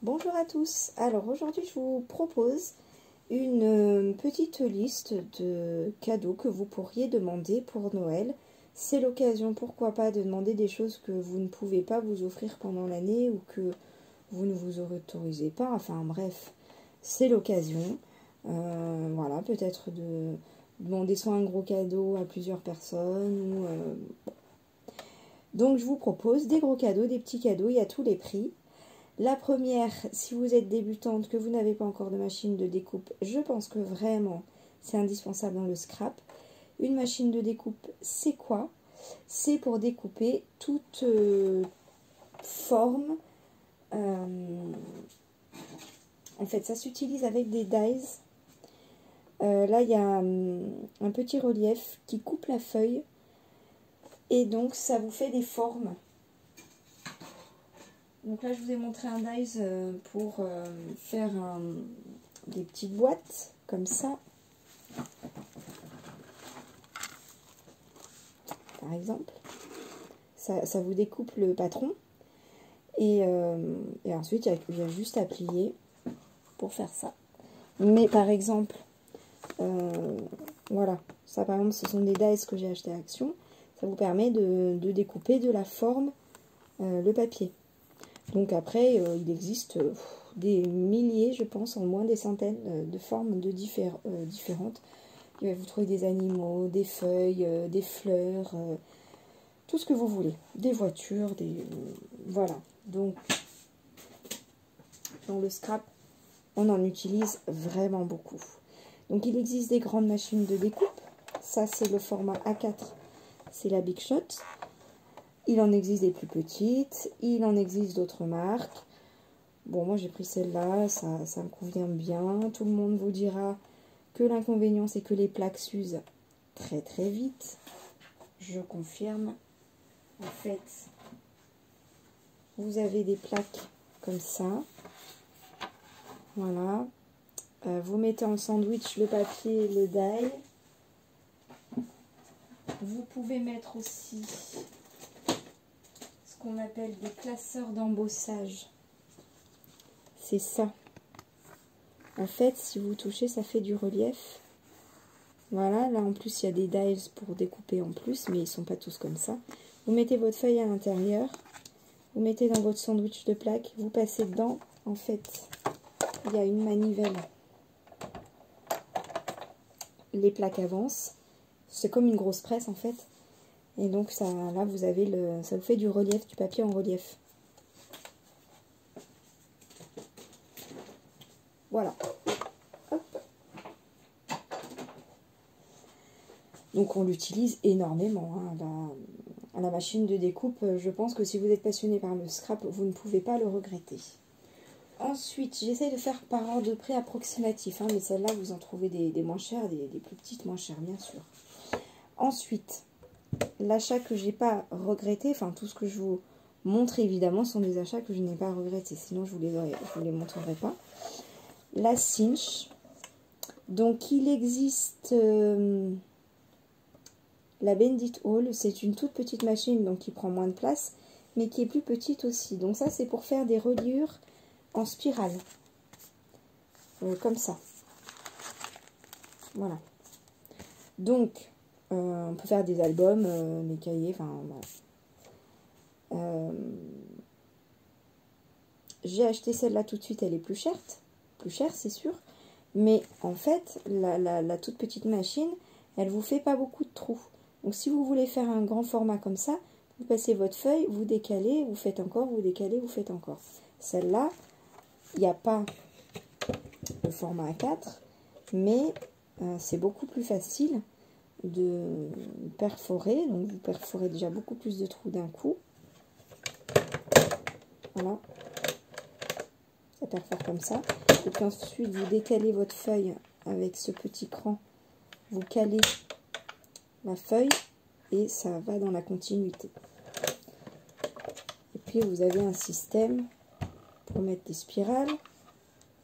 Bonjour à tous, alors aujourd'hui je vous propose une petite liste de cadeaux que vous pourriez demander pour Noël. C'est l'occasion, pourquoi pas, de demander des choses que vous ne pouvez pas vous offrir pendant l'année ou que vous ne vous autorisez pas, enfin bref, c'est l'occasion. Voilà, peut-être de demander soit un gros cadeau à plusieurs personnes ou... Donc je vous propose des gros cadeaux, des petits cadeaux, il y a tous les prix. La première, si vous êtes débutante, que vous n'avez pas encore de machine de découpe, je pense que vraiment c'est indispensable dans le scrap. Une machine de découpe, c'est quoi? C'est pour découper toute forme. En fait, ça s'utilise avec des dies. Là, il y a un petit relief qui coupe la feuille. Et donc, ça vous fait des formes. Donc là, je vous ai montré un dies pour faire des petites boîtes, comme ça. Par exemple. Ça vous découpe le patron. Et ensuite, il y a juste à plier pour faire ça. Mais par exemple, voilà. Ça, par exemple, ce sont des dies que j'ai acheté à Action. Ça vous permet de découper de la forme le papier. Donc après, il existe des milliers, je pense, en moins des centaines de formes différentes. Vous trouvez des animaux, des feuilles, des fleurs, tout ce que vous voulez. Des voitures, voilà. Donc, dans le scrap, on en utilise vraiment beaucoup. Donc, il existe des grandes machines de découpe. Ça, c'est le format A4. C'est la Big Shot. Il en existe des plus petites, il en existe d'autres marques. Bon, moi j'ai pris celle-là, ça me convient bien. Tout le monde vous dira que l'inconvénient c'est que les plaques s'usent très très vite. Je confirme. En fait, vous avez des plaques comme ça. Voilà. Vous mettez en sandwich le papier et le die. Vous pouvez mettre aussi qu'on appelle des classeurs d'embossage. C'est ça. En fait, si vous touchez, ça fait du relief. Voilà, là en plus il y a des dies pour découper en plus, mais ils sont pas tous comme ça. Vous mettez votre feuille à l'intérieur, vous mettez dans votre sandwich de plaques, vous passez dedans. En fait, il y a une manivelle. Les plaques avancent. C'est comme une grosse presse en fait. Et donc ça, là vous avez ça vous fait du relief, du papier en relief. Voilà. Hop. Donc on l'utilise énormément. Hein, la machine de découpe, je pense que si vous êtes passionné par le scrap, vous ne pouvez pas le regretter. Ensuite, j'essaie de faire par ordre de prix approximatif. Hein, mais celle-là, vous en trouvez des moins chères, des plus petites moins chères, bien sûr. Ensuite, l'achat que j'ai pas regretté, enfin tout ce que je vous montre évidemment sont des achats que je n'ai pas regrettés, sinon je vous les montrerai pas. La Cinch, donc il existe la Bendit Hall, c'est une toute petite machine donc qui prend moins de place, mais qui est plus petite aussi. Donc ça c'est pour faire des reliures en spirale, comme ça. Voilà. Donc on peut faire des albums, des cahiers, enfin voilà. J'ai acheté celle-là tout de suite, elle est plus chère c'est sûr, mais en fait la toute petite machine, elle vous fait pas beaucoup de trous. Donc si vous voulez faire un grand format comme ça, vous passez votre feuille, vous décalez, vous faites encore, vous décalez, vous faites encore. Celle-là, il n'y a pas le format A4, mais c'est beaucoup plus facile de perforer, donc vous perforez déjà beaucoup plus de trous d'un coup. Voilà, ça perfore comme ça. Et puis ensuite vous décalez votre feuille avec ce petit cran, vous calez la feuille et ça va dans la continuité. Et puis vous avez un système pour mettre des spirales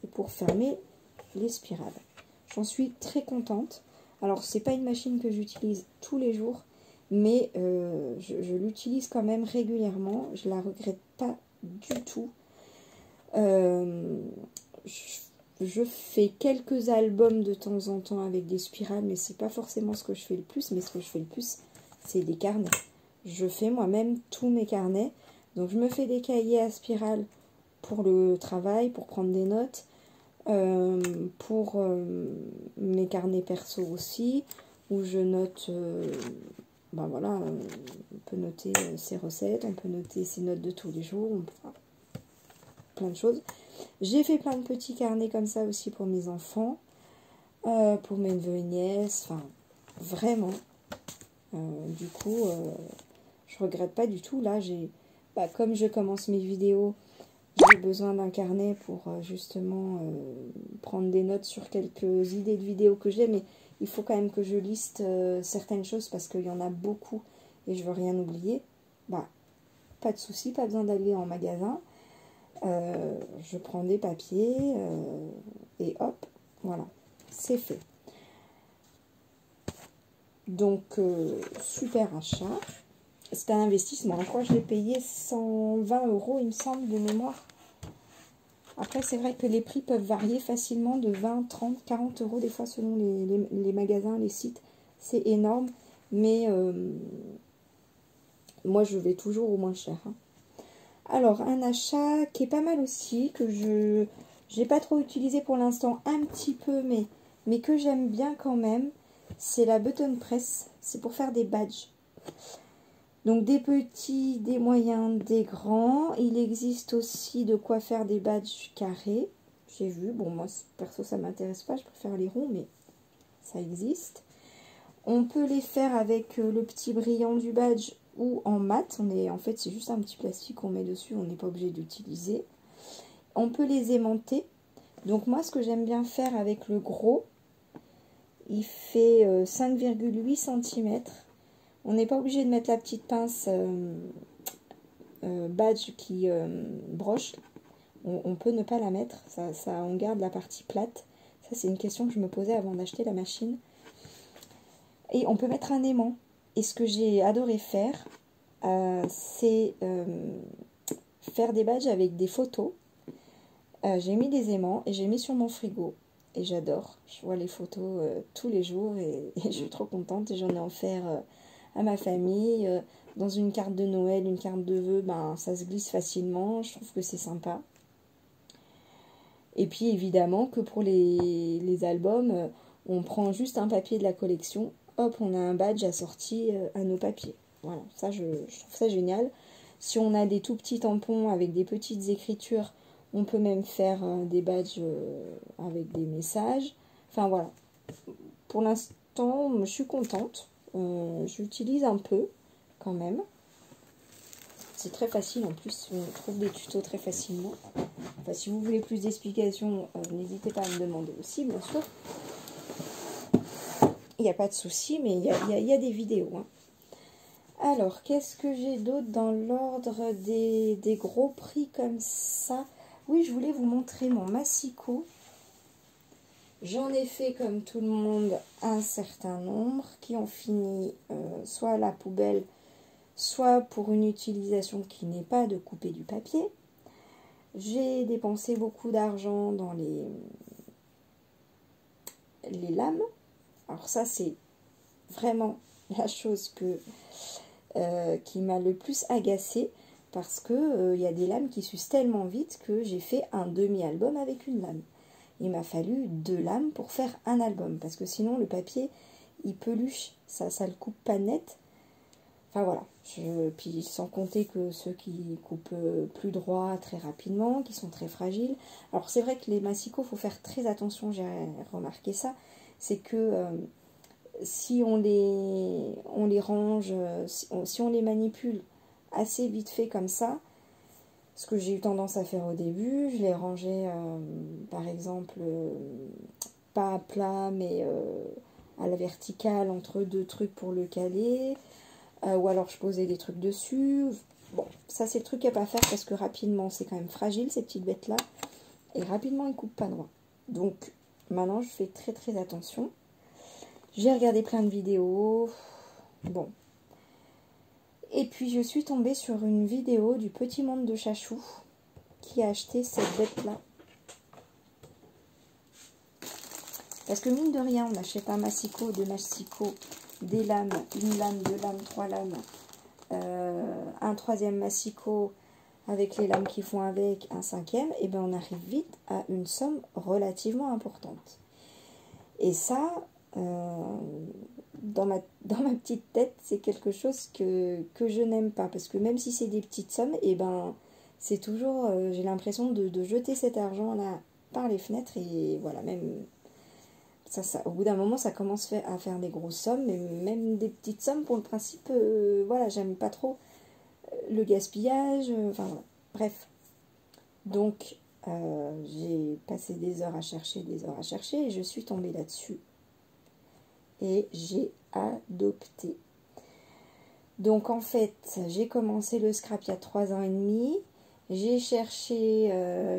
et pour fermer les spirales. J'en suis très contente. Alors c'est pas une machine que j'utilise tous les jours, mais je l'utilise quand même régulièrement. Je la regrette pas du tout. Je fais quelques albums de temps en temps avec des spirales, mais c'est pas forcément ce que je fais le plus. Mais ce que je fais le plus, c'est des carnets. Je fais moi-même tous mes carnets. Donc je me fais des cahiers à spirale pour le travail, pour prendre des notes. Pour mes carnets perso aussi, où je note, ben voilà, on peut noter ses recettes, on peut noter ses notes de tous les jours, plein de choses. J'ai fait plein de petits carnets comme ça aussi pour mes enfants, pour mes neveux et nièces, enfin, vraiment. Du coup, je regrette pas du tout. Là, comme je commence mes vidéos, j'ai besoin d'un carnet pour justement prendre des notes sur quelques idées de vidéos que j'ai, mais il faut quand même que je liste certaines choses parce qu'il y en a beaucoup et je veux rien oublier. Bah, pas de souci, pas besoin d'aller en magasin. Je prends des papiers et hop, voilà, c'est fait. Donc, super achat. C'est un investissement. Je crois que je l'ai payé 120 €, il me semble, de mémoire. Après, c'est vrai que les prix peuvent varier facilement de 20, 30, 40 € des fois selon les magasins, les sites. C'est énorme. Mais moi, je vais toujours au moins cher. Hein. Alors, un achat qui est pas mal aussi, que je n'ai pas trop utilisé pour l'instant, un petit peu, mais que j'aime bien quand même, c'est la button press. C'est pour faire des badges. Donc des petits, des moyens, des grands. Il existe aussi de quoi faire des badges carrés. J'ai vu, bon moi perso ça m'intéresse pas, je préfère les ronds, mais ça existe. On peut les faire avec le petit brillant du badge ou en mat. En fait c'est juste un petit plastique qu'on met dessus, on n'est pas obligé d'utiliser. On peut les aimanter. Donc moi ce que j'aime bien faire avec le gros, il fait 5,8 cm. On n'est pas obligé de mettre la petite pince badge qui broche. On peut ne pas la mettre. On garde la partie plate. Ça, c'est une question que je me posais avant d'acheter la machine. Et on peut mettre un aimant. Et ce que j'ai adoré faire, c'est faire des badges avec des photos. J'ai mis des aimants et j'ai mis sur mon frigo. Et j'adore. Je vois les photos tous les jours et je suis trop contente. Et j'en ai offert à ma famille. Dans une carte de Noël, une carte de vœux, ben, ça se glisse facilement. Je trouve que c'est sympa. Et puis évidemment que pour les albums, on prend juste un papier de la collection. Hop, on a un badge assorti à nos papiers. Voilà, ça je trouve ça génial. Si on a des tout petits tampons avec des petites écritures, on peut même faire des badges avec des messages. Enfin voilà. Pour l'instant, je suis contente. J'utilise un peu quand même. C'est très facile en plus, on trouve des tutos très facilement. Enfin, si vous voulez plus d'explications, n'hésitez pas à me demander aussi, bien sûr. Il n'y a pas de souci, mais il y a des vidéos. Hein. Alors, qu'est-ce que j'ai d'autre dans l'ordre des gros prix comme ça? Oui, je voulais vous montrer mon massicot. J'en ai fait, comme tout le monde, un certain nombre qui ont fini soit à la poubelle, soit pour une utilisation qui n'est pas de couper du papier. J'ai dépensé beaucoup d'argent dans les lames. Alors ça, c'est vraiment la chose qui m'a le plus agacée parce que y a des lames qui s'usent tellement vite que j'ai fait un demi-album avec une lame. Il m'a fallu 2 lames pour faire un album parce que sinon le papier, il peluche, ça le coupe pas net. Enfin voilà, puis sans compter que ceux qui coupent plus droit très rapidement, qui sont très fragiles. Alors c'est vrai que les massicots, il faut faire très attention, j'ai remarqué ça. C'est que si on les range, si on les manipule assez vite fait comme ça, ce que j'ai eu tendance à faire au début, je les rangeais par exemple pas à plat mais à la verticale entre 2 trucs pour le caler. Ou alors je posais des trucs dessus. Bon, ça c'est le truc à pas faire parce que rapidement, c'est quand même fragile ces petites bêtes là. Et rapidement, ils coupent pas droit. Donc maintenant, je fais très très attention. J'ai regardé plein de vidéos. Bon. Et puis je suis tombée sur une vidéo du Petit Monde de Chachou qui a acheté cette bête-là. Parce que mine de rien, on achète un massicot, deux massicots, des lames, une lame, deux lames, trois lames, un troisième massicot avec les lames qui font avec, un cinquième, et bien on arrive vite à une somme relativement importante. Et ça, dans ma petite tête, c'est quelque chose que je n'aime pas. Parce que même si c'est des petites sommes, et ben c'est toujours, j'ai l'impression de jeter cet argent-là par les fenêtres, et voilà, même... Ça, au bout d'un moment, ça commence à faire des grosses sommes, mais même des petites sommes pour le principe, voilà, j'aime pas trop le gaspillage, enfin voilà, bref. Donc, j'ai passé des heures à chercher, et je suis tombée là-dessus. Et j'ai adopté. Donc, en fait, j'ai commencé le scrap il y a 3 ans et demi. J'ai cherché,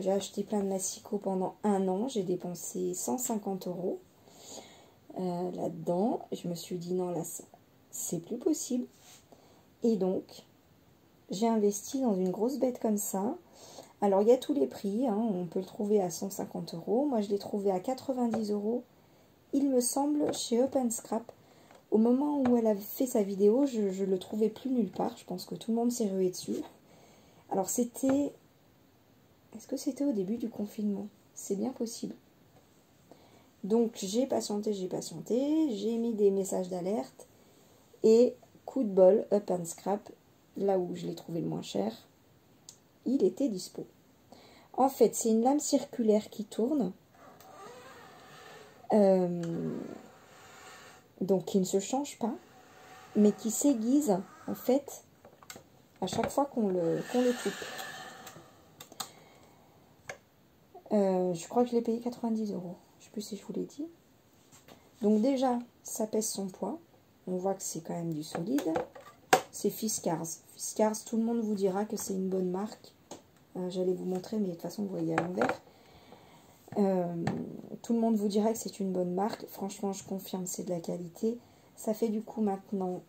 j'ai acheté plein de massicots pendant 1 an. J'ai dépensé 150 € là-dedans. Je me suis dit non, là c'est plus possible. Et donc j'ai investi dans une grosse bête comme ça. Alors il y a tous les prix, hein. On peut le trouver à 150 €. Moi je l'ai trouvé à 90 € il me semble chez Open Scrap. Au moment où elle a fait sa vidéo, je le trouvais plus nulle part. Je pense que tout le monde s'est rué dessus. Alors c'était, est-ce que c'était au début du confinement? C'est bien possible. Donc j'ai patienté, j'ai mis des messages d'alerte et coup de bol, Up and Scrap, là où je l'ai trouvé le moins cher, il était dispo. En fait, c'est une lame circulaire qui tourne, donc qui ne se change pas, mais qui s'aiguise en fait à chaque fois qu'on le coupe. Je crois que je l'ai payé 90 €. Je sais plus si je vous l'ai dit. Donc déjà, ça pèse son poids. On voit que c'est quand même du solide. C'est Fiskars. Fiskars, tout le monde vous dira que c'est une bonne marque. J'allais vous montrer, mais de toute façon, vous voyez à l'envers. Tout le monde vous dira que c'est une bonne marque. Franchement, je confirme, c'est de la qualité. Ça fait du coup maintenant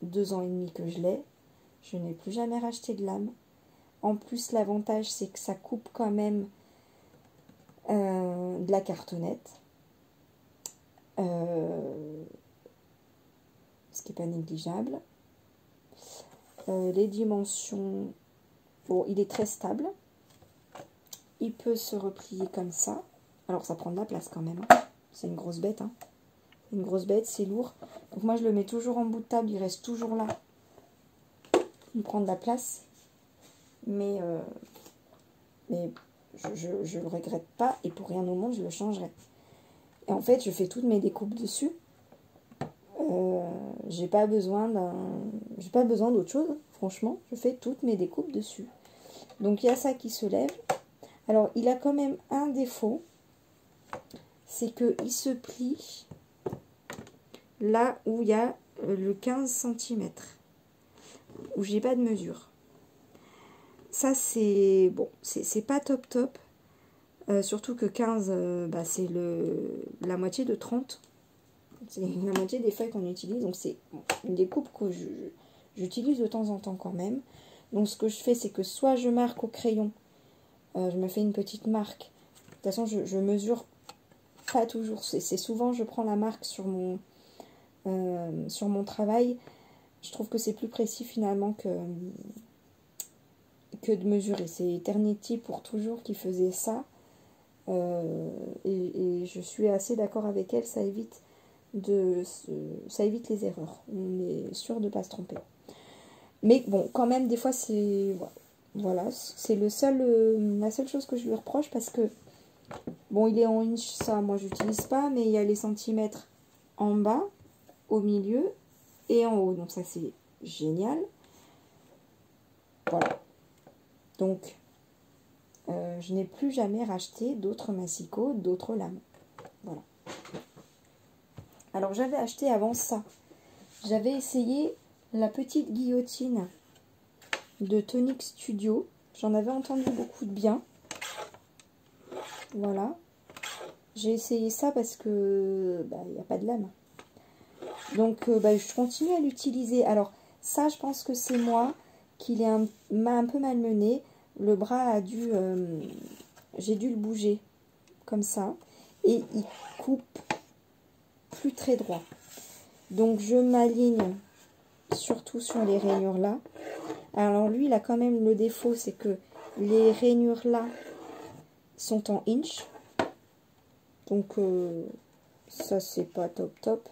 2 ans et demi que je l'ai. Je n'ai plus jamais racheté de lame. En plus, l'avantage, c'est que ça coupe quand même de la cartonnette. Ce qui n'est pas négligeable. Les dimensions, bon, il est très stable. Il peut se replier comme ça. Alors, ça prend de la place quand même. C'est une grosse bête. Hein. Une grosse bête, c'est lourd. Donc, moi, je le mets toujours en bout de table. Il reste toujours là. Il prend de la place. Mais je le regrette pas. Et pour rien au monde, je le changerai. Et en fait, je fais toutes mes découpes dessus. J'ai pas besoin d'autre chose. Franchement, je fais toutes mes découpes dessus. Donc, il y a ça qui se lève. Alors, il a quand même un défaut, c'est qu'il se plie là où il y a le 15 cm, où j'ai pas de mesure. Ça, c'est bon, c'est pas top top, surtout que 15, bah, c'est la moitié de 30. C'est la moitié des feuilles qu'on utilise, donc c'est une découpe que j'utilise de temps en temps quand même. Donc, ce que je fais, c'est que soit je marque au crayon, je me fais une petite marque. De toute façon, je mesure pas toujours. C'est souvent, je prends la marque sur mon travail. Je trouve que c'est plus précis finalement que de mesurer. C'est Eternity pour toujours qui faisait ça. Et je suis assez d'accord avec elle. Ça évite les erreurs. On est sûr de ne pas se tromper. Mais bon, quand même, des fois, c'est... Voilà, c'est la seule chose que je lui reproche parce que, bon, il est en inch, ça, moi, j'utilise pas, mais il y a les centimètres en bas, au milieu et en haut. Donc, ça, c'est génial. Voilà. Donc, je n'ai plus jamais racheté d'autres massicots, d'autres lames. Voilà. Alors, j'avais acheté avant ça. J'avais essayé la petite guillotine de Tonic Studio. J'en avais entendu beaucoup de bien. Voilà. J'ai essayé ça parce que il n'y a pas de lame. Donc je continue à l'utiliser. Alors ça, je pense que c'est moi qui m'a un peu malmené. le bras a dû... j'ai dû le bouger comme ça. Et il coupe plus très droit. Donc je m'aligne surtout sur les rainures là. Alors lui, il a quand même le défaut, c'est que les rainures là sont en inch. Donc ça, c'est pas top top.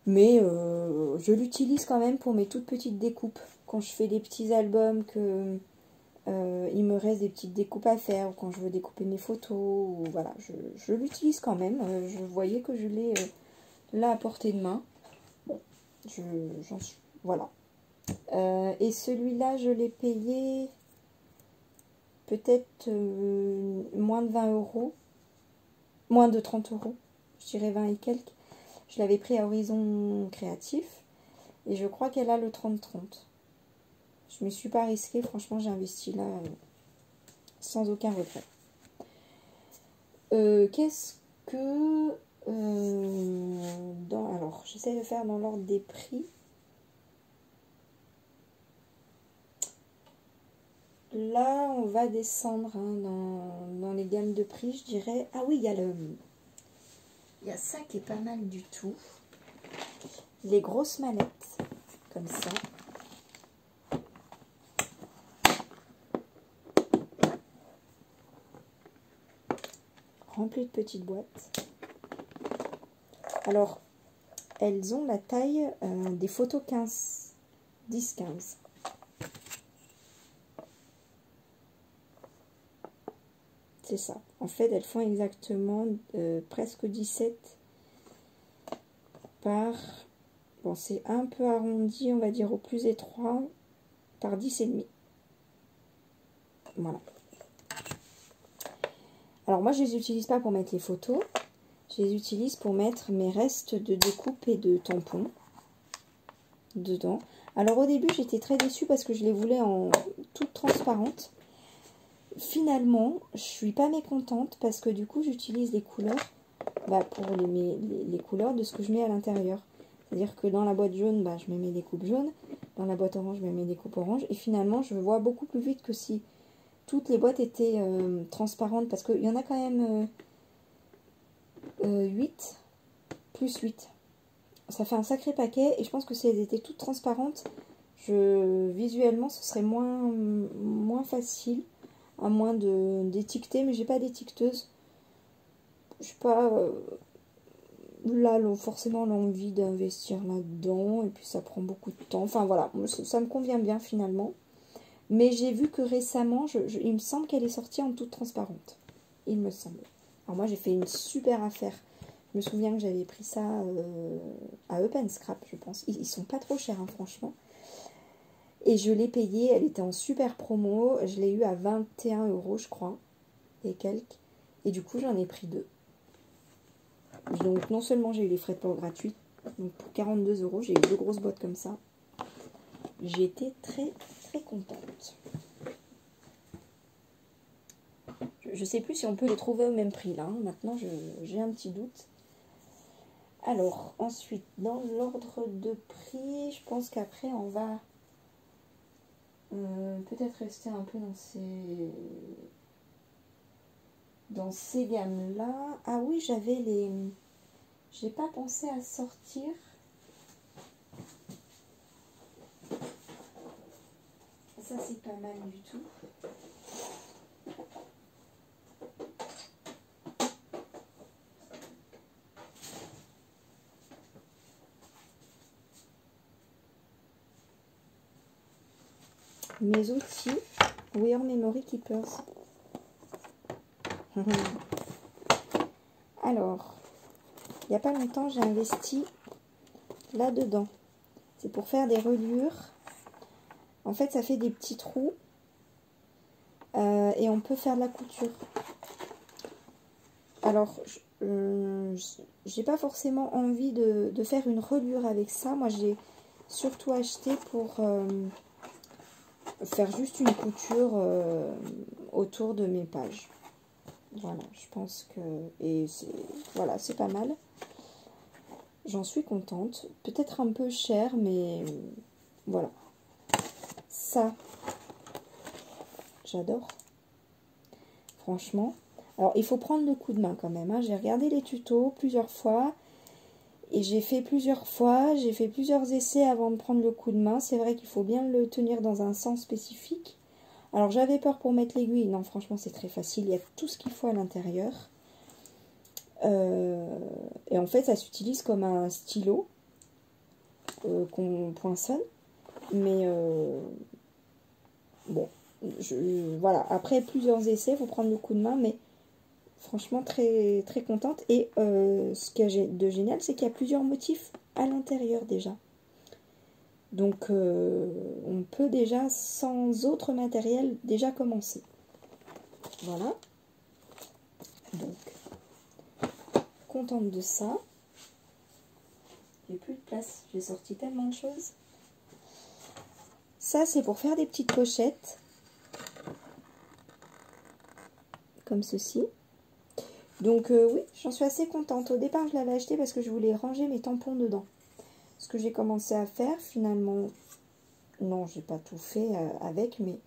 Mais je l'utilise quand même pour mes toutes petites découpes. Quand je fais des petits albums, que il me reste des petites découpes à faire, ou quand je veux découper mes photos, ou voilà, je l'utilise quand même. Je voyais que je l'ai là à portée de main. Bon, j'en suis... Voilà. Et celui-là, je l'ai payé peut-être moins de 20 euros. Moins de 30 euros. Je dirais 20 et quelques. Je l'avais pris à Horizon Créatif. Et je crois qu'elle a le 30-30. Je ne me suis pas risquée. Franchement, j'ai investi là sans aucun regret. Qu'est-ce que... alors, j'essaie de faire dans l'ordre des prix. Là, on va descendre dans les gammes de prix, je dirais. Ah oui, il y a ça qui est pas mal du tout. Les grosses mallettes, comme ça. Remplies de petites boîtes. Alors, elles ont la taille des photos 15, 10-15. C'est ça. En fait, elles font exactement presque 17 par... Bon, c'est un peu arrondi, on va dire au plus étroit, par 10,5. Voilà. Alors moi, je les utilise pas pour mettre les photos. Je les utilise pour mettre mes restes de découpe et de tampons dedans. Alors au début, j'étais très déçue parce que je les voulais en toutes transparentes. Finalement, je suis pas mécontente parce que du coup, j'utilise les couleurs pour les couleurs de ce que je mets à l'intérieur. C'est-à-dire que dans la boîte jaune, je mets mes découpes jaunes. Dans la boîte orange, je mets mes découpes orange. Et finalement, je vois beaucoup plus vite que si toutes les boîtes étaient transparentes. Parce qu'il y en a quand même 8 plus 8. Ça fait un sacré paquet. Et je pense que si elles étaient toutes transparentes, visuellement, ce serait moins facile. À moins d'étiqueter, mais j'ai pas d'étiqueteuse. Je sais pas là forcément l'envie d'investir là-dedans, et puis ça prend beaucoup de temps. Enfin voilà, ça me convient bien finalement. Mais j'ai vu que récemment, il me semble qu'elle est sortie en toute transparente. Il me semble. Alors moi j'ai fait une super affaire. Je me souviens que j'avais pris ça à Up and Scrap, je pense. Ils sont pas trop chers, hein, franchement. Et je l'ai payée, elle était en super promo, je l'ai eu à 21 euros je crois, et quelques. Et du coup j'en ai pris 2. Donc non seulement j'ai eu les frais de port gratuits, donc pour 42 euros j'ai eu 2 grosses boîtes comme ça. J'ai été très très contente. Je sais plus si on peut les trouver au même prix là, hein. Maintenant j'ai un petit doute. Alors ensuite dans l'ordre de prix, je pense qu'après on va... peut-être rester un peu dans ces gammes là. Ah oui, j'ai pas pensé à sortir ça, c'est pas mal du tout. Mes outils We Are Memory Keepers. Alors, il n'y a pas longtemps, j'ai investi là-dedans. C'est pour faire des reliures. En fait, ça fait des petits trous. Et on peut faire de la couture. Alors, j'ai pas forcément envie de faire une reliure avec ça. Moi, j'ai surtout acheté pour... faire juste une couture autour de mes pages. Voilà, je pense que... Et voilà, c'est pas mal. J'en suis contente. Peut-être un peu cher, mais voilà. Ça, j'adore. Franchement. Alors, il faut prendre le coup de main quand même. Hein. J'ai regardé les tutos plusieurs fois. Et j'ai fait plusieurs essais avant de prendre le coup de main. C'est vrai qu'il faut bien le tenir dans un sens spécifique. Alors, j'avais peur pour mettre l'aiguille. Non, franchement, c'est très facile. Il y a tout ce qu'il faut à l'intérieur. Et en fait, ça s'utilise comme un stylo qu'on poinçonne. Mais bon, voilà. Après plusieurs essais, il faut prendre le coup de main. Mais franchement, très, très contente. Et ce qu'il y a de génial, c'est qu'il y a plusieurs motifs à l'intérieur déjà. Donc, on peut déjà, sans autre matériel, déjà commencer. Voilà. Donc, contente de ça. J'ai plus de place. J'ai sorti tellement de choses. Ça, c'est pour faire des petites pochettes. Comme ceci. Donc oui, j'en suis assez contente. Au départ, je l'avais acheté parce que je voulais ranger mes tampons dedans. Ce que j'ai commencé à faire, finalement, non, j'ai pas tout fait avec, mais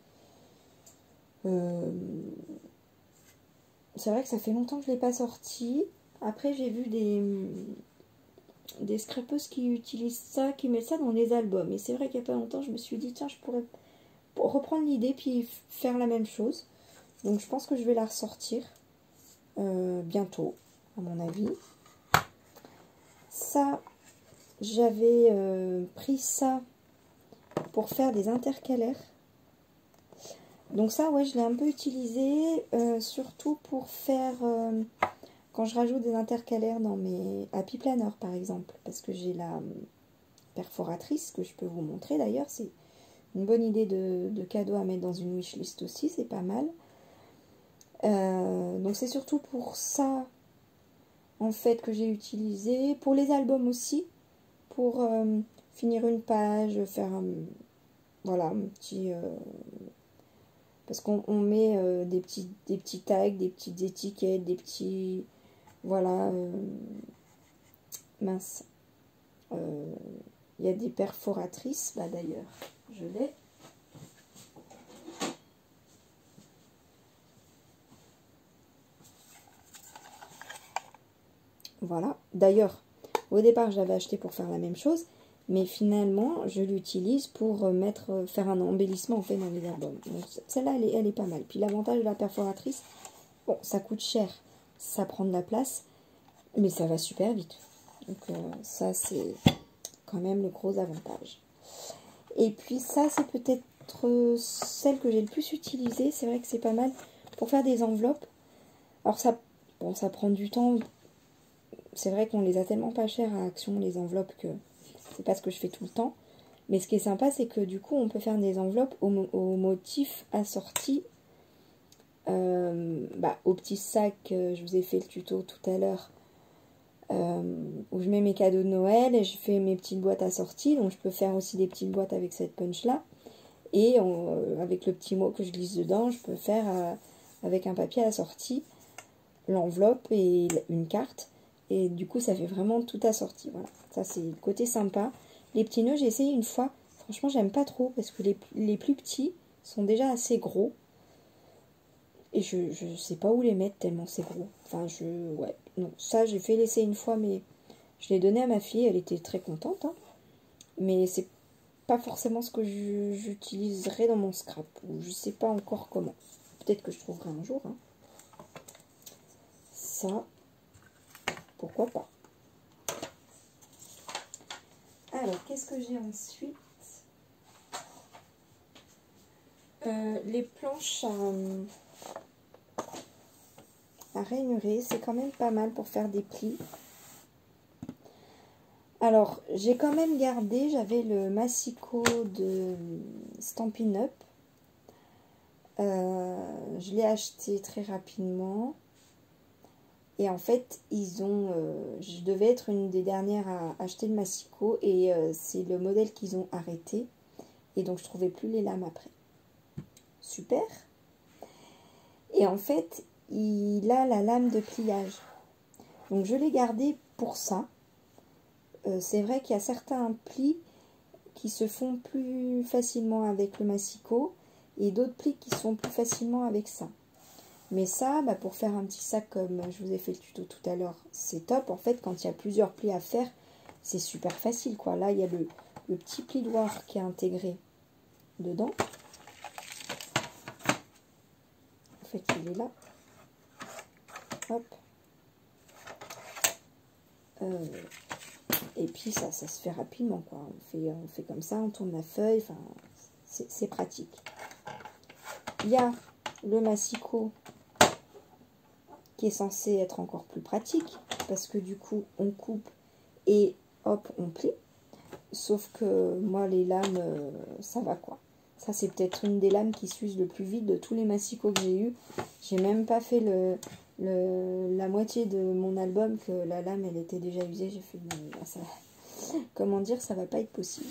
c'est vrai que ça fait longtemps que je ne l'ai pas sorti. Après, j'ai vu des scrapeuses qui utilisent ça, qui mettent ça dans les albums. Et c'est vrai qu'il n'y a pas longtemps, je me suis dit, tiens, je pourrais reprendre l'idée puis faire la même chose. Donc, je pense que je vais la ressortir bientôt, à mon avis. Ça, j'avais pris ça pour faire des intercalaires. Donc ça, ouais, je l'ai un peu utilisé, surtout pour faire, quand je rajoute des intercalaires dans mes Happy Planner, par exemple. Parce que j'ai la perforatrice, que je peux vous montrer d'ailleurs. C'est une bonne idée de cadeau à mettre dans une wishlist aussi, c'est pas mal. Donc c'est surtout pour ça, en fait, que j'ai utilisé. Pour les albums aussi, pour finir une page, faire voilà, un petit... parce qu'on met des petits tags, des petites étiquettes, des petits... Voilà. Mince. Il y a des perforatrices. Bah d'ailleurs, je l'ai. Voilà. D'ailleurs, au départ, je l'avais acheté pour faire la même chose. Mais finalement, je l'utilise pour faire un embellissement en fait dans les albums. Donc celle-là, elle est pas mal. Puis l'avantage de la perforatrice, bon, ça coûte cher, ça prend de la place, mais ça va super vite. Donc ça, c'est quand même le gros avantage. Et puis ça, c'est peut-être celle que j'ai le plus utilisée. C'est vrai que c'est pas mal pour faire des enveloppes. Alors ça, bon, ça prend du temps. C'est vrai qu'on les a tellement pas chères à Action, les enveloppes, que c'est pas ce que je fais tout le temps. Mais ce qui est sympa, c'est que du coup, on peut faire des enveloppes au motif assorti. Au petit sac, je vous ai fait le tuto tout à l'heure, où je mets mes cadeaux de Noël et je fais mes petites boîtes assorties. Donc je peux faire aussi des petites boîtes avec cette punch là. Et avec le petit mot que je glisse dedans, je peux faire avec un papier assorti l'enveloppe et une carte. Et du coup, ça fait vraiment tout assorti. Voilà, ça c'est le côté sympa. Les petits nœuds, j'ai essayé une fois. Franchement, j'aime pas trop parce que les plus petits sont déjà assez gros. Et je sais pas où les mettre tellement c'est gros. Enfin, ouais, non. Ça, j'ai fait l'essai une fois, mais je l'ai donné à ma fille. Elle était très contente. Hein. Mais c'est pas forcément ce que j'utiliserai dans mon scrap. Je sais pas encore comment. Peut-être que je trouverai un jour. Hein. Ça, pourquoi pas. Alors, qu'est-ce que j'ai ensuite? Les planches à rainurer, c'est quand même pas mal pour faire des plis. Alors, j'ai quand même gardé, j'avais le Massico de Stampin' Up. Je l'ai acheté très rapidement. Et en fait, je devais être une des dernières à acheter le Massico. Et c'est le modèle qu'ils ont arrêté. Et donc, je trouvais plus les lames après. Super. Et en fait, il a la lame de pliage. Donc, je l'ai gardé pour ça. C'est vrai qu'il y a certains plis qui se font plus facilement avec le Massico. et d'autres plis qui sont plus facilement avec ça. Mais ça, bah, pour faire un petit sac comme je vous ai fait le tuto tout à l'heure, c'est top. En fait, quand il y a plusieurs plis à faire, c'est super facile, quoi. Là, il y a le petit plioir qui est intégré dedans. En fait, il est là. Hop. Et puis, ça se fait rapidement, quoi. On fait comme ça, on tourne la feuille. Enfin, c'est pratique. Il y a le massicot qui est censé être encore plus pratique parce que du coup on coupe et hop on plie, sauf que moi les lames ça va quoi, ça c'est peut-être une des lames qui s'use le plus vite de tous les massicots que j'ai eu. J'ai même pas fait la moitié de mon album que la lame elle était déjà usée. J'ai fait ça, comment dire, ça va pas être possible.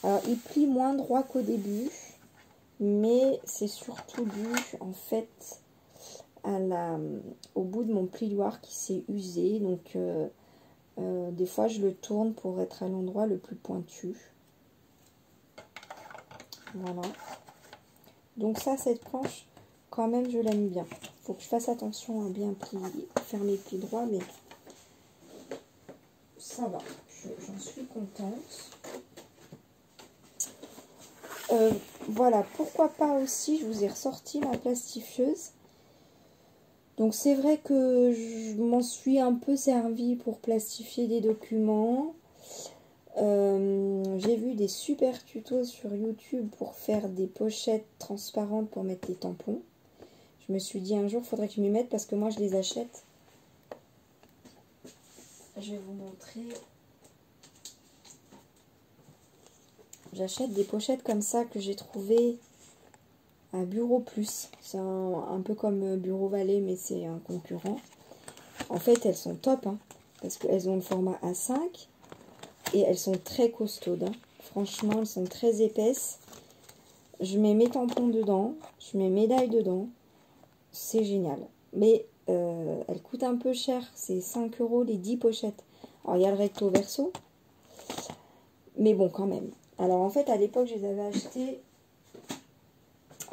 Alors il plie moins droit qu'au début, mais c'est surtout dû en fait au bout de mon plioir qui s'est usé. Donc des fois je le tourne pour être à l'endroit le plus pointu. Voilà. Donc ça, cette planche, quand même, je l'aime bien. Faut que je fasse attention à bien faire mes plis droits, mais ça va. J'en suis contente. Voilà, pourquoi pas aussi, je vous ai ressorti ma plastifieuse. Donc c'est vrai que je m'en suis un peu servi pour plastifier des documents. J'ai vu des super tutos sur YouTube pour faire des pochettes transparentes pour mettre les tampons. Je me suis dit un jour, il faudrait que je m'y mette parce que moi je les achète. Je vais vous montrer. J'achète des pochettes comme ça que j'ai trouvé à Bureau Plus. C'est un peu comme Bureau Vallée, mais c'est un concurrent. En fait, elles sont top, hein, parce qu'elles ont le format A5 et elles sont très costaudes. Hein. Franchement, elles sont très épaisses. Je mets mes tampons dedans, je mets mes médailles dedans. C'est génial. Mais elles coûtent un peu cher. C'est 5 € les 10 pochettes. Alors, il y a le recto verso. Mais bon, quand même. Alors, en fait, à l'époque, je les avais achetées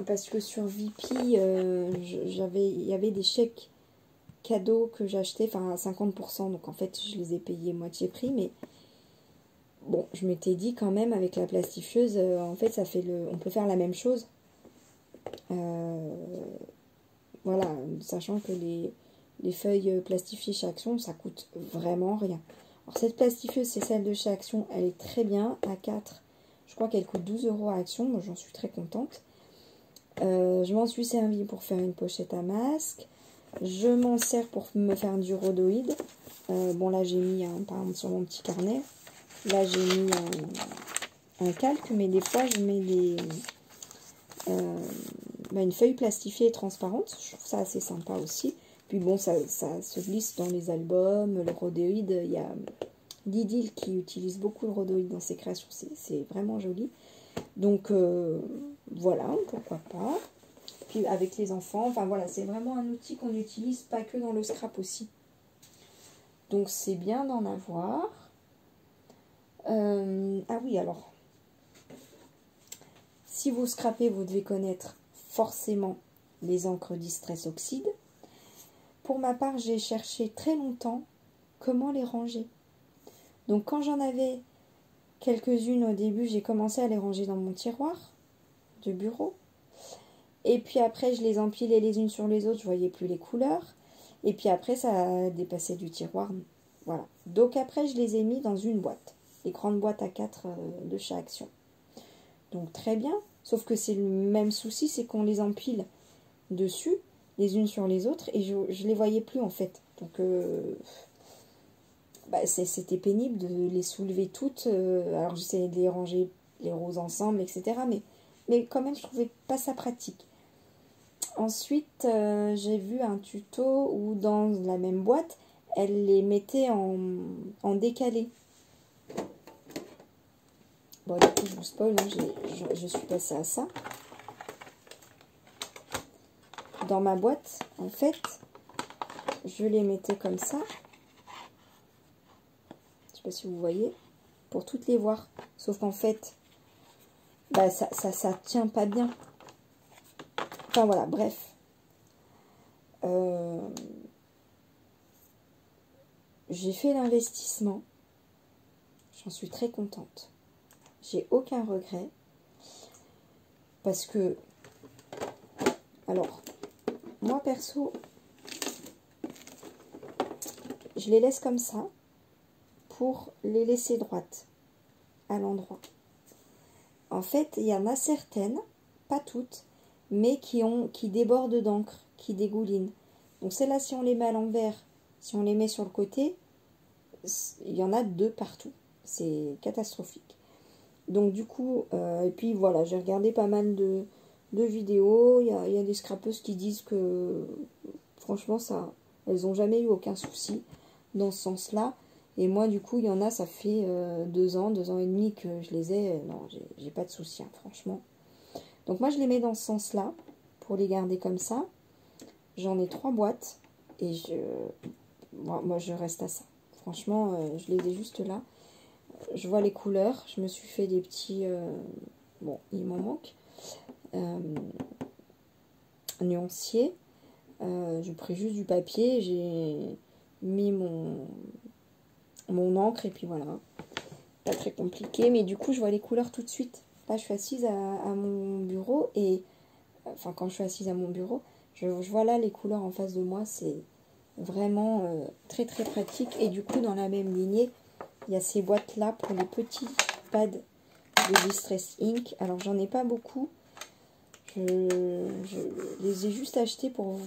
parce que sur Vipi, il y avait des chèques cadeaux que j'achetais, enfin à 50%. Donc, en fait, je les ai payés moitié prix. Mais bon, je m'étais dit quand même, avec la plastifieuse, en fait, ça fait on peut faire la même chose. Voilà, sachant que les feuilles plastifiées chez Action, ça coûte vraiment rien. Alors cette plastifieuse, c'est celle de chez Action, elle est très bien, à 4. Je crois qu'elle coûte 12 € à Action, moi j'en suis très contente. Je m'en suis servi pour faire une pochette à masque. Je m'en sers pour me faire du rhodoïde. Bon là j'ai mis, par exemple sur mon petit carnet, là j'ai mis un calque, mais des fois je mets une feuille plastifiée et transparente. Je trouve ça assez sympa aussi. Puis bon, ça se glisse dans les albums, le rhodoïde. Il y a Didil qui utilise beaucoup le rhodoïde dans ses créations. C'est vraiment joli. Donc voilà, pourquoi pas. Puis avec les enfants, enfin voilà, c'est vraiment un outil qu'on utilise pas que dans le scrap aussi. Donc c'est bien d'en avoir. Ah oui, alors, si vous scrapez, vous devez connaître forcément les encres Distress Oxide. Pour ma part, j'ai cherché très longtemps comment les ranger. Donc quand j'en avais quelques-unes au début, j'ai commencé à les ranger dans mon tiroir de bureau. Et puis après, je les empilais les unes sur les autres, je voyais plus les couleurs. Et puis après, ça dépassait du tiroir. Voilà. Donc après, je les ai mis dans une boîte. Les grandes boîtes à 4 de chez Action. Donc très bien. Sauf que c'est le même souci, c'est qu'on les empile dessus, les unes sur les autres, et je les voyais plus en fait. Donc c'était pénible de les soulever toutes. Alors j'essayais de les ranger les roses ensemble, etc. Mais quand même, je trouvais pas ça pratique. Ensuite, j'ai vu un tuto où dans la même boîte, elle les mettait en décalé. Bon, du coup, je vous spoil, hein, je suis passée à ça. Dans ma boîte, en fait, je les mettais comme ça. Je sais pas si vous voyez, pour toutes les voir. Sauf qu'en fait, ça tient pas bien. Enfin voilà, bref. J'ai fait l'investissement. J'en suis très contente. J'ai aucun regret. Parce que, alors, moi perso, je les laisse comme ça pour les laisser droites à l'endroit. En fait, il y en a certaines, pas toutes, mais qui débordent d'encre, qui dégoulinent. Donc celles-là, si on les met à l'envers, si on les met sur le côté, il y en a 2 partout. C'est catastrophique. Donc du coup, et puis voilà, j'ai regardé pas mal de vidéos. Il y a des scrapeuses qui disent que franchement, elles n'ont jamais eu aucun souci dans ce sens-là. Et moi, du coup, il y en a, ça fait 2 ans, 2 ans et demi que je les ai. Non, j'ai pas de souci, hein, franchement. Donc moi, je les mets dans ce sens-là, pour les garder comme ça. J'en ai 3 boîtes, et moi, je reste à ça. Franchement, je les ai juste là. Je vois les couleurs, je me suis fait des petits... bon, il m'en manque. Nuancier. J'ai pris juste du papier, j'ai mis mon encre, et puis voilà. Pas très compliqué, mais du coup, je vois les couleurs tout de suite. Là, je suis assise à mon bureau, et... Enfin, quand je suis assise à mon bureau, je vois là les couleurs en face de moi, c'est vraiment très très pratique. Et du coup, dans la même lignée, il y a ces boîtes là pour les petits pads de Distress Ink. Alors j'en ai pas beaucoup, je les ai juste achetés pour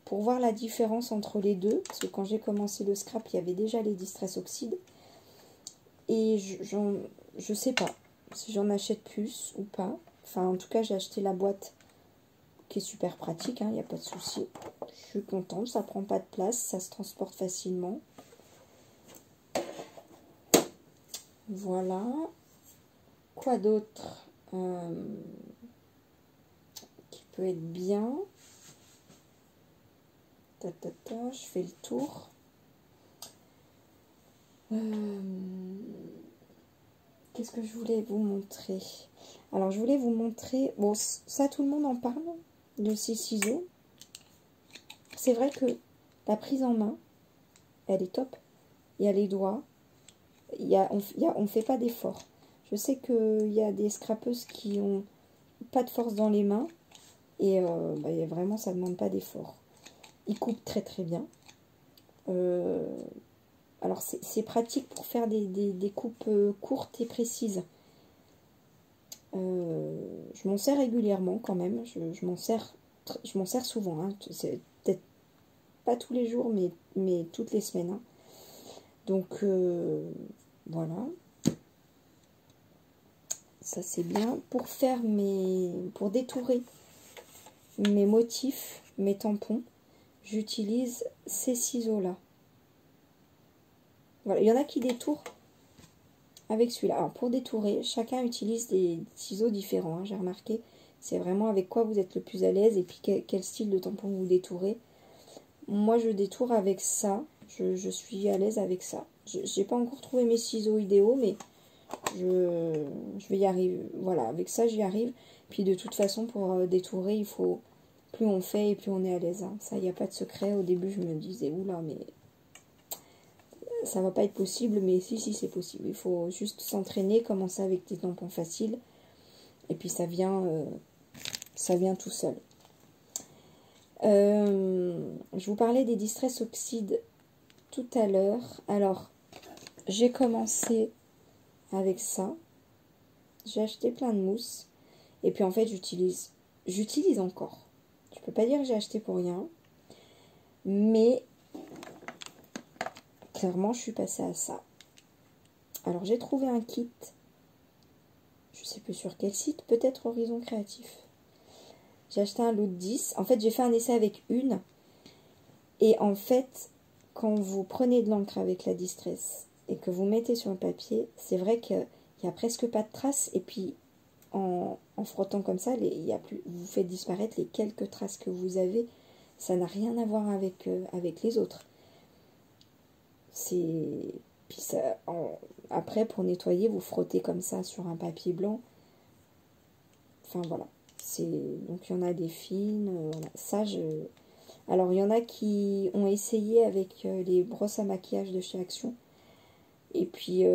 voir la différence entre les deux, parce que quand j'ai commencé le scrap, il y avait déjà les Distress Oxide, et je sais pas si j'en achète plus ou pas. Enfin, en tout cas, j'ai acheté la boîte qui est super pratique, il n'y a pas de souci. Je suis contente, ça prend pas de place, ça se transporte facilement. Voilà. Quoi d'autre qui peut être bien? Je fais le tour. Qu'est-ce que je voulais vous montrer? Alors, je voulais vous montrer... Bon, ça, tout le monde en parle, de ces ciseaux. C'est vrai que la prise en main, elle est top. Il y a les doigts. On ne fait pas d'effort. Je sais qu'il y a des scrapeuses qui ont pas de force dans les mains. Et vraiment, ça ne demande pas d'effort. Il coupe très très bien. Alors, c'est pratique pour faire des coupes courtes et précises. Je m'en sers régulièrement quand même. Je m'en sers souvent. Hein. C'est peut-être pas tous les jours, mais toutes les semaines. Hein. Donc, voilà. Ça, c'est bien. Pour faire pour détourer mes motifs, mes tampons, j'utilise ces ciseaux-là. Voilà. Il y en a qui détourent avec celui-là. Alors, pour détourer, chacun utilise des ciseaux différents. Hein, j'ai remarqué. C'est vraiment avec quoi vous êtes le plus à l'aise et puis quel style de tampon vous détourez. Moi, je détourne avec ça. Je suis à l'aise avec ça. J'ai pas encore trouvé mes ciseaux idéaux, mais je vais y arriver. Voilà, avec ça, j'y arrive. Puis de toute façon, pour détourer, il faut... Plus on fait et plus on est à l'aise. Hein. Ça, il n'y a pas de secret. Au début, je me disais, oula, mais ça va pas être possible. Mais si, c'est possible. Il faut juste s'entraîner, commencer avec des tampons faciles. Et puis, ça vient tout seul. Je vous parlais des Distress Oxide tout à l'heure. Alors, j'ai commencé avec ça. J'ai acheté plein de mousse. Et puis, en fait, j'utilise encore. Je peux pas dire que j'ai acheté pour rien. Mais, clairement, je suis passée à ça. Alors, j'ai trouvé un kit. Je sais plus sur quel site. Peut-être Horizon Créatif. J'ai acheté un lot de 10. En fait, j'ai fait un essai avec une. Et en fait, quand vous prenez de l'encre avec la Distress et que vous mettez sur le papier, c'est vrai qu'il n'y a presque pas de traces. Et puis, en frottant comme ça, vous faites disparaître les quelques traces que vous avez. Ça n'a rien à voir avec les autres. Puis ça, après, pour nettoyer, vous frottez comme ça sur un papier blanc. Enfin, voilà. Donc il y en a des fines, voilà. Ça, alors il y en a qui ont essayé avec les brosses à maquillage de chez Action. Et puis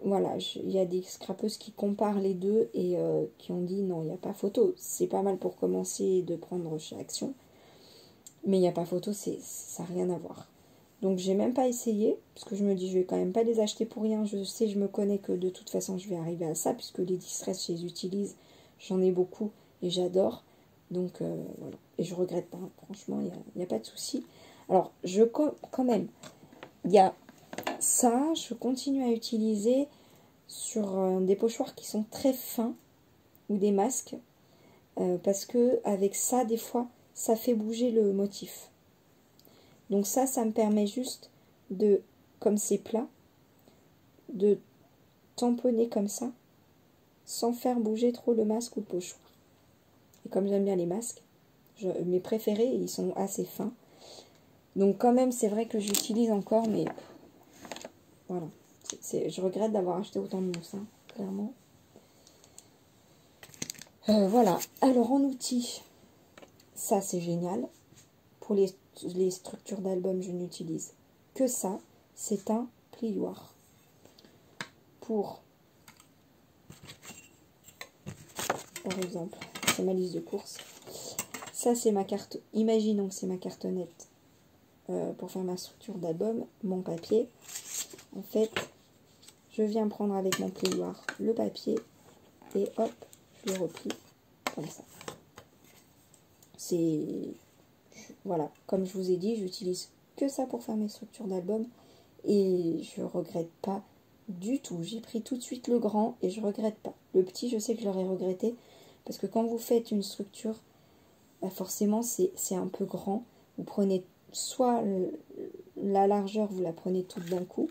voilà, il y a des scrapeuses qui comparent les deux et qui ont dit non, il n'y a pas photo. C'est pas mal pour commencer de prendre chez Action. Mais il n'y a pas photo, ça n'a rien à voir. Donc j'ai même pas essayé, parce que je me dis je vais quand même pas les acheter pour rien. Je sais, je me connais que de toute façon je vais arriver à ça, puisque les Distress je les utilise, j'en ai beaucoup et j'adore. Donc voilà, et je regrette pas, franchement, il n'y a pas de souci. Alors quand même, il y a ça, je continue à utiliser sur des pochoirs qui sont très fins, ou des masques, parce que avec ça, des fois, ça fait bouger le motif. Donc ça me permet juste de, comme c'est plat, de tamponner comme ça, sans faire bouger trop le masque ou le pochoir. Et comme j'aime bien les masques, mes préférés, ils sont assez fins. Donc quand même, c'est vrai que j'utilise encore, mais voilà. Je regrette d'avoir acheté autant de mousse, hein, clairement. Voilà. Alors en outils, ça c'est génial. Pour les structures d'album, je n'utilise que ça. C'est un plioir. Par exemple, c'est ma liste de courses. Ça, c'est ma carte. Imaginons que c'est ma cartonnette pour faire ma structure d'album, mon papier. En fait, je viens prendre avec mon plioir le papier et hop, je le replie comme ça. Voilà, comme je vous ai dit, j'utilise que ça pour faire mes structures d'album et je regrette pas du tout. J'ai pris tout de suite le grand et je regrette pas. Le petit, je sais que je l'aurais regretté parce que quand vous faites une structure, bah forcément c'est un peu grand. Vous prenez soit la largeur, vous la prenez toute d'un coup,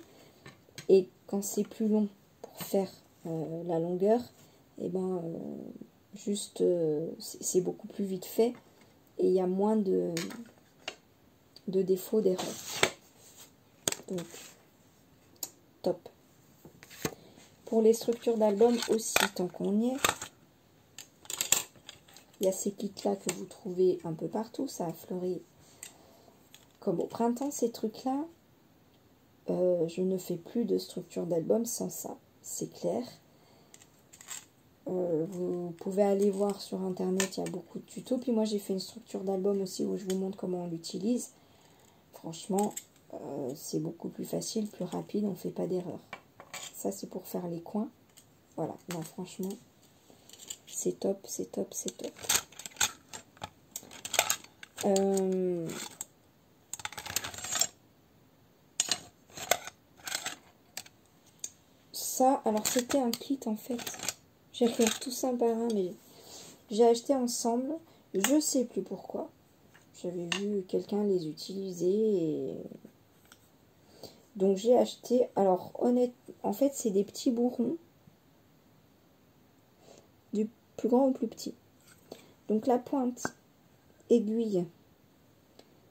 et quand c'est plus long pour faire la longueur, et ben juste c'est beaucoup plus vite fait et il y a moins de défauts, d'erreurs. Donc top. Pour les structures d'album aussi, tant qu'on y est, il y a ces kits là que vous trouvez un peu partout, ça a fleuri comme au printemps, ces trucs là. Je ne fais plus de structure d'album sans ça, c'est clair. Vous pouvez aller voir sur internet, il y a beaucoup de tutos. Puis moi j'ai fait une structure d'album aussi où je vous montre comment on l'utilise. Franchement, c'est beaucoup plus facile, plus rapide, on ne fait pas d'erreur. Ça c'est pour faire les coins. Voilà, non franchement, c'est top, c'est top, c'est top. Ça, alors c'était un kit en fait. J'ai fait tout ça par un, mais j'ai acheté ensemble. Je sais plus pourquoi. J'avais vu quelqu'un les utiliser et donc j'ai acheté. Alors honnêtement, en fait c'est des petits bourrons, du plus grand au plus petit. Donc la pointe aiguille,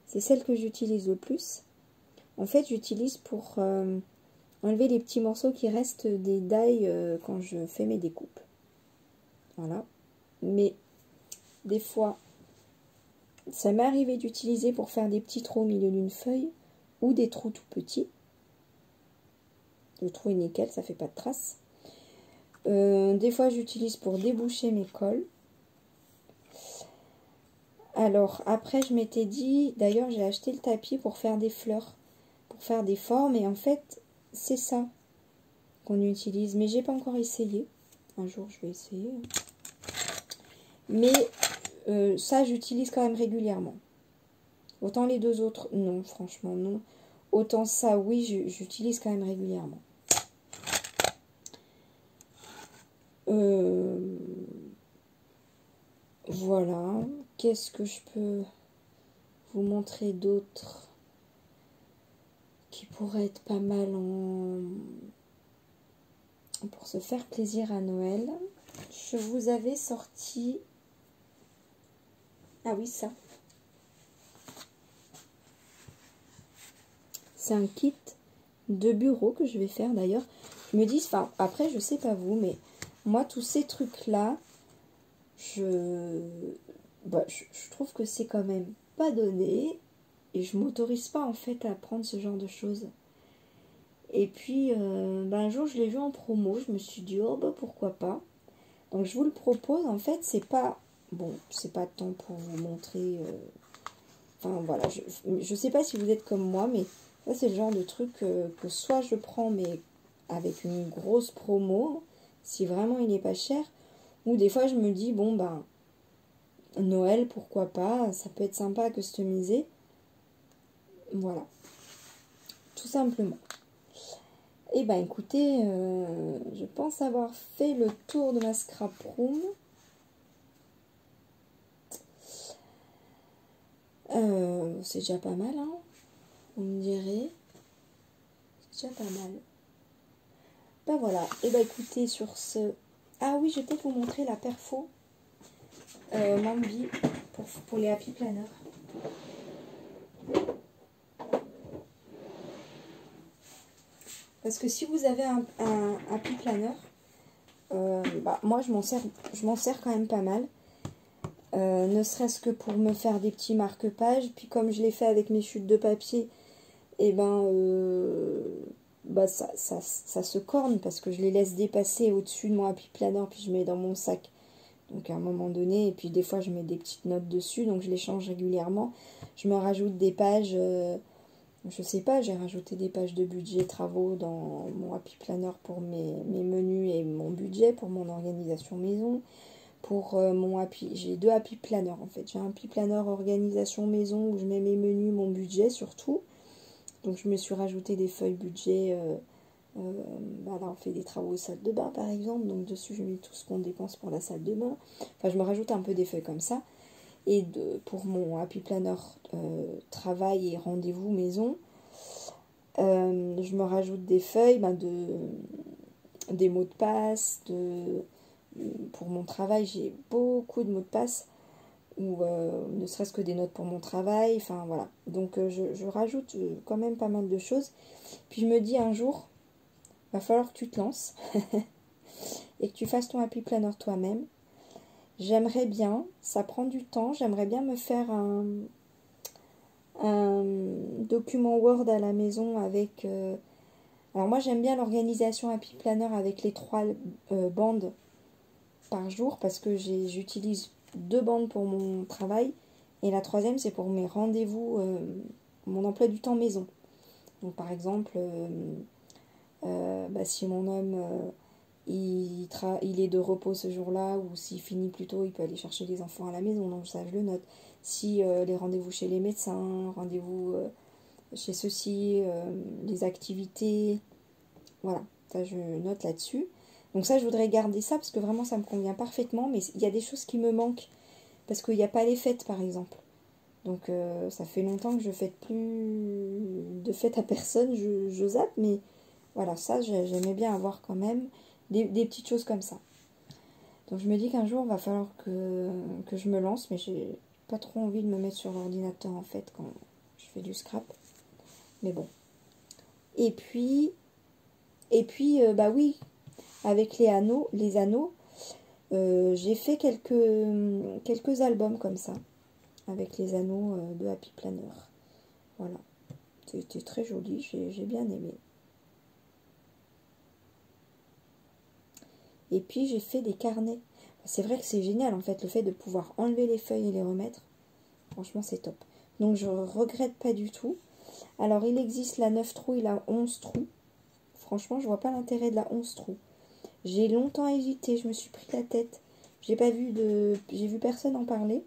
c'est celle que j'utilise le plus. En fait j'utilise pour enlever les petits morceaux qui restent des die quand je fais mes découpes. Voilà. Mais des fois, ça m'est arrivé d'utiliser pour faire des petits trous au milieu d'une feuille ou des trous tout petits. Le trou est nickel, ça fait pas de traces. Des fois, j'utilise pour déboucher mes cols. Alors, après, je m'étais dit, d'ailleurs, j'ai acheté le tapis pour faire des fleurs, pour faire des formes. Et en fait, c'est ça qu'on utilise. Mais j'ai pas encore essayé. Un jour, je vais essayer. Mais ça, j'utilise quand même régulièrement. Autant les deux autres, non, franchement, non. Autant ça, oui, j'utilise quand même régulièrement. Voilà. Qu'est-ce que je peux vous montrer d'autre qui pourrait être pas mal pour se faire plaisir à Noël? Je vous avais sorti... Ah oui, ça. C'est un kit de bureau que je vais faire d'ailleurs. Je me dis, enfin, après, je sais pas vous, mais moi, tous ces trucs-là, je trouve que c'est quand même pas donné. Et je m'autorise pas en fait à prendre ce genre de choses. Et puis un jour je l'ai vu en promo, je me suis dit oh bah pourquoi pas. Donc je vous le propose, en fait c'est pas tant pour vous montrer. Enfin voilà, je sais pas si vous êtes comme moi, mais ça c'est le genre de truc que soit je prends mais avec une grosse promo, si vraiment il n'est pas cher, ou des fois je me dis bon ben Noël pourquoi pas, ça peut être sympa à customiser. Voilà, tout simplement. Et ben écoutez, je pense avoir fait le tour de ma scrap room. C'est déjà pas mal, hein, vous me direz. C'est déjà pas mal. Ben voilà, et ben écoutez, sur ce... Ah oui, je vais peut-être vous montrer la perfo Mambi pour les Happy Planners. Parce que si vous avez un Happy Planner, moi je m'en sers quand même pas mal. Ne serait-ce que pour me faire des petits marque-pages. Puis comme je l'ai fait avec mes chutes de papier, et ça se corne parce que je les laisse dépasser au-dessus de mon Happy Planner, puis je mets dans mon sac. Donc à un moment donné, et puis des fois je mets des petites notes dessus, donc je les change régulièrement. Je me rajoute des pages, je sais pas, j'ai rajouté des pages de budget travaux dans mon Happy Planner pour mes menus et mon budget, pour mon organisation maison. Pour j'ai 2 Happy Planner en fait. J'ai un Happy Planner organisation maison où je mets mes menus, mon budget surtout. Donc je me suis rajouté des feuilles budget. Là on fait des travaux salle de bain par exemple. Donc dessus je mets tout ce qu'on dépense pour la salle de bain. Enfin je me rajoute un peu des feuilles comme ça. Et pour mon Happy Planner travail et rendez-vous maison, je me rajoute des feuilles des mots de passe, pour mon travail, j'ai beaucoup de mots de passe, ou ne serait-ce que des notes pour mon travail, enfin voilà. Donc je rajoute quand même pas mal de choses. Puis je me dis un jour, va falloir que tu te lances et que tu fasses ton Happy Planner toi-même. J'aimerais bien, ça prend du temps, j'aimerais bien me faire un document Word à la maison avec... alors moi j'aime bien l'organisation Happy Planner avec les 3 bandes par jour parce que j'utilise 2 bandes pour mon travail et la 3e c'est pour mes rendez-vous, mon emploi du temps maison. Donc par exemple, si mon homme il est de repos ce jour-là ou s'il finit plus tôt, il peut aller chercher les enfants à la maison, donc ça je le note. Si les rendez-vous chez les médecins, rendez-vous chez ceux-ci, les activités, voilà, ça je note là-dessus. Donc ça, je voudrais garder ça parce que vraiment, ça me convient parfaitement. Mais il y a des choses qui me manquent parce qu'il n'y a pas les fêtes, par exemple. Donc ça fait longtemps que je ne fête plus de fête à personne. Je zappe, mais voilà, ça, j'aimais bien avoir quand même des petites choses comme ça. Donc je me dis qu'un jour, il va falloir que je me lance. Mais j'ai pas trop envie de me mettre sur l'ordinateur, en fait, quand je fais du scrap. Mais bon. Et puis oui... Avec les anneaux, j'ai fait quelques albums comme ça, avec les anneaux de Happy Planner. Voilà, c'était très joli, j'ai bien aimé. Et puis j'ai fait des carnets. C'est vrai que c'est génial en fait, le fait de pouvoir enlever les feuilles et les remettre. Franchement, c'est top. Donc je regrette pas du tout. Alors il existe la 9 trous et la 11 trous. Franchement, je vois pas l'intérêt de la 11 trous. J'ai longtemps hésité, je me suis pris la tête. J'ai vu personne en parler.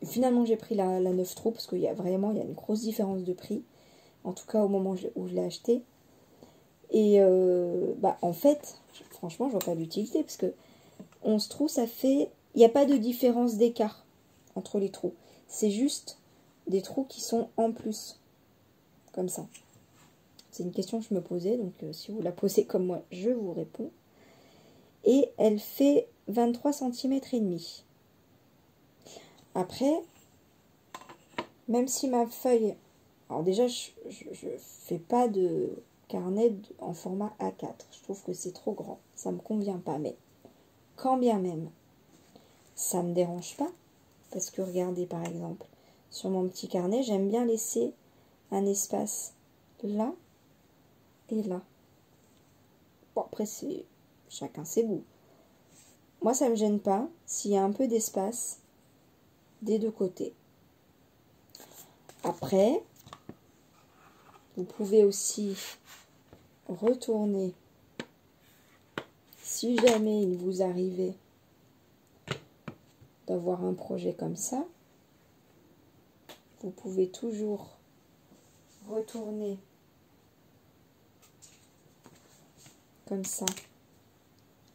Finalement, j'ai pris la 9 trous parce qu'il y a une grosse différence de prix. En tout cas, au moment où je l'ai acheté. Et en fait, franchement, je vois pas l'utilité parce que 11 trous, ça fait... Il n'y a pas de différence d'écart entre les trous. C'est juste des trous qui sont en plus. Comme ça. C'est une question que je me posais, donc si vous la posez comme moi, je vous réponds. Et elle fait 23 cm et demi. Après, même si ma feuille... Alors déjà, je fais pas de carnet en format A4. Je trouve que c'est trop grand. Ça me convient pas, mais quand bien même, ça me dérange pas. Parce que regardez par exemple, sur mon petit carnet, j'aime bien laisser un espace là et là. Bon, après, c'est chacun ses goûts. Moi, ça me gêne pas s'il y a un peu d'espace des deux côtés. Après, vous pouvez aussi retourner, si jamais il vous arrivait d'avoir un projet comme ça, vous pouvez toujours retourner comme ça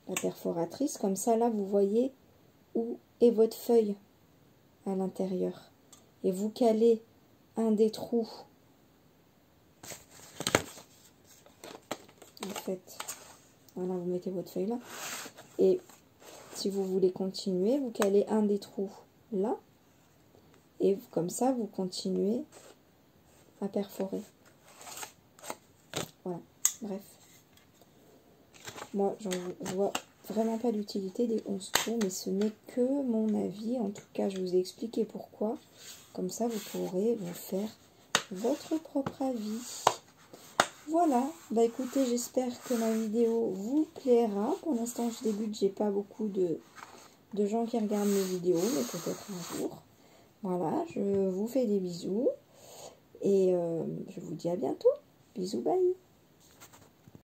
la perforatrice, comme ça là vous voyez où est votre feuille à l'intérieur et vous calez un des trous en fait. Voilà, vous mettez votre feuille là et si vous voulez continuer, vous calez un des trous là et comme ça vous continuez à perforer. Voilà, bref. Moi, j'en vois vraiment pas l'utilité des 11 trous, mais ce n'est que mon avis. En tout cas, je vous ai expliqué pourquoi. Comme ça, vous pourrez vous faire votre propre avis. Voilà, bah écoutez, j'espère que ma vidéo vous plaira. Pour l'instant, je débute, j'ai pas beaucoup de gens qui regardent mes vidéos, mais peut-être un jour. Voilà, je vous fais des bisous et je vous dis à bientôt. Bisous, bye.